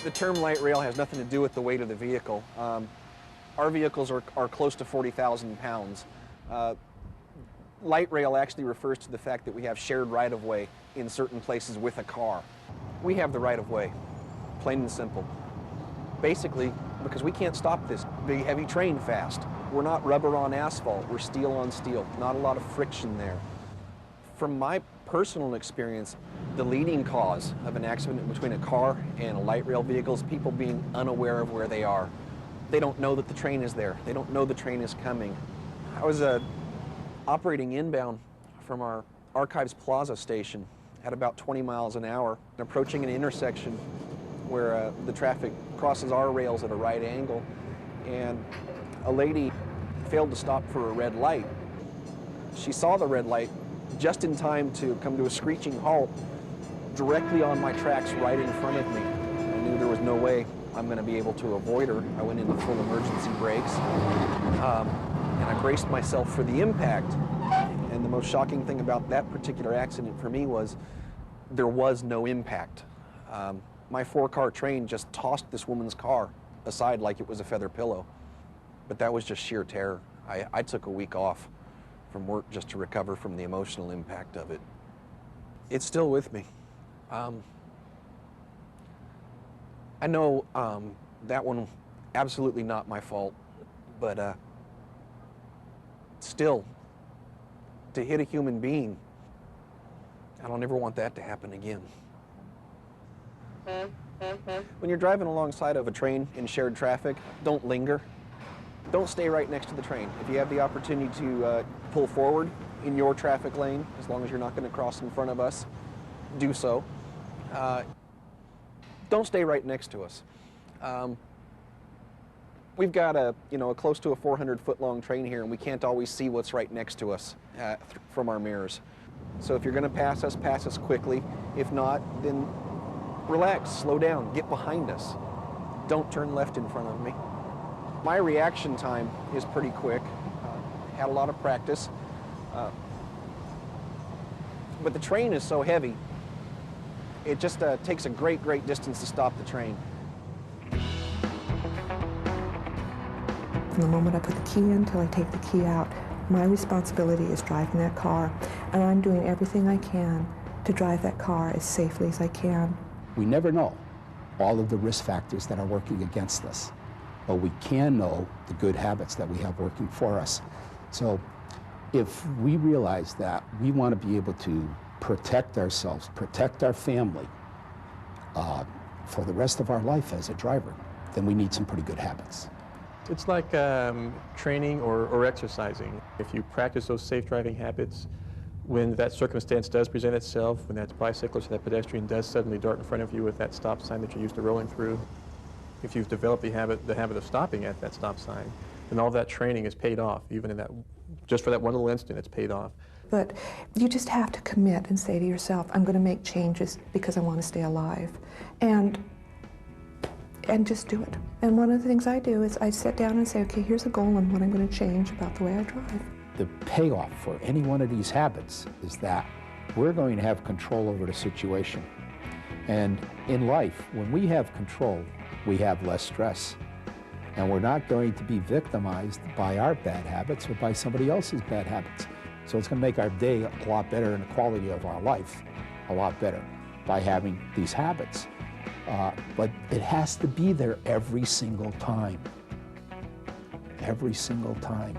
The term light rail has nothing to do with the weight of the vehicle. Our vehicles are close to 40,000 pounds. Light rail actually refers to the fact that we have shared right-of-way in certain places with a car. We have the right-of-way, plain and simple. Basically, because we can't stop this big, heavy train fast. We're not rubber on asphalt, we're steel on steel. Not a lot of friction there. From my personal experience, the leading cause of an accident between a car and a light rail vehicle is people being unaware of where they are. They don't know that the train is there. They don't know the train is coming. I was operating inbound from our Archives Plaza station at about 20 miles an hour, approaching an intersection where the traffic crosses our rails at a right angle, and a lady failed to stop for a red light. She saw the red light just in time to come to a screeching halt directly on my tracks right in front of me. I knew there was no way I'm going to be able to avoid her. I went into full emergency brakes, and I braced myself for the impact. And the most shocking thing about that particular accident for me was there was no impact. My 4-car train just tossed this woman's car aside like it was a feather pillow. But that was just sheer terror. I took a week off from work just to recover from the emotional impact of it. It's still with me. I know that one, absolutely not my fault, but still, to hit a human being, I don't ever want that to happen again. When you're driving alongside of a train in shared traffic, don't linger. Don't stay right next to the train. If you have the opportunity to pull forward in your traffic lane, as long as you're not going to cross in front of us, do so. Don't stay right next to us. We've got a close to a 400-foot-long train here, and we can't always see what's right next to us from our mirrors. So if you're going to pass us quickly. If not, then relax, slow down, get behind us. Don't turn left in front of me. My reaction time is pretty quick. Had a lot of practice. But the train is so heavy, it just takes a great distance to stop the train. From the moment I put the key in till I take the key out, my responsibility is driving that car, and I'm doing everything I can to drive that car as safely as I can. We never know all of the risk factors that are working against us, but we can know the good habits that we have working for us. So if we realize that we want to be able to protect ourselves, protect our family for the rest of our life as a driver, then we need some pretty good habits. It's like training or exercising. If you practice those safe driving habits, when that circumstance does present itself, when that bicyclist or that pedestrian does suddenly dart in front of you with that stop sign that you're used to rolling through, if you've developed the habit of stopping at that stop sign, then all that training is paid off. Even in that, just for that one little instant, it's paid off. But you just have to commit and say to yourself, I'm going to make changes because I want to stay alive. And just do it. And one of the things I do is I sit down and say, okay, here's a goal and what I'm going to change about the way I drive. The payoff for any one of these habits is that we're going to have control over the situation. And in life, when we have control, we have less stress. And we're not going to be victimized by our bad habits or by somebody else's bad habits. So it's going to make our day a lot better and the quality of our life a lot better by having these habits. But it has to be there every single time. Every single time.